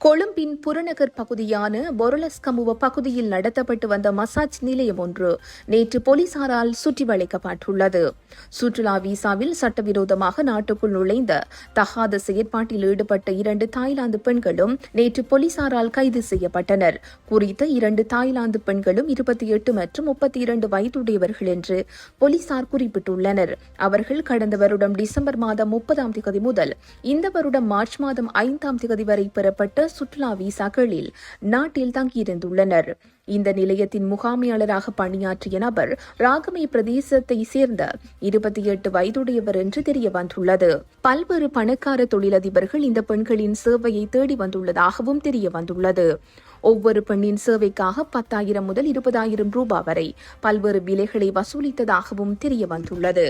கொழும்பின் புறநகர் பகுதியான பொரலஸ்கமுவ பகுதியில் நடத்தப்பட்டு வந்த மசாஜ் நிலையம் ஒன்று நேற்று போலீசாரால் சுற்றி வளைக்கப்பட்டுள்ளது. சுற்றுலா விசாவில் சட்டவிரோதமாக நாட்டுக்குள் நுழைந்த தகாத செயற்பாட்டில் ஈடுபட்ட 2 தாய்லாந்து பெண்களும் நேற்று போலீசாரால் கைது செய்யப்பட்டனர். குறித்த 2 தாய்லாந்து பெண்களும் 28 மற்றும் 32 வயதுடையவர்கள் என்று போலீசார் குறிப்பிட்டுள்ளனர். அவர்கள் கடந்த வருடம் டிசம்பர் மாதம் 30ஆம் தேதி முதல் இந்த வருடம் மார்ச் மாதம் 5ஆம் தேதி வரை பெறப்பட்ட சுற்றுலா விசாக்களில் நாட்டில் தங்கியிருந்துள்ளனர். இந்த நிலையத்தின் முகாமையாளராக பணியாற்றிய நபர் ராகமே பிரதேசத்தை சேர்ந்த 28 வயதுடையவர் என்று தெரிய வந்துள்ளது. பல்வேறு பணக்கார தொழிலதிபர்கள் இந்த பெண்களின் சேவையை தேடி வந்துள்ளதாகவும் தெரிய வந்துள்ளது. ஒவ்வொரு பெண்ணின் சேவைக்காக 10,000 முதல் 20,000 ரூபாய் வரை பல்வேறு விலைகளை வசூலித்ததாகவும் தெரிய வந்துள்ளது.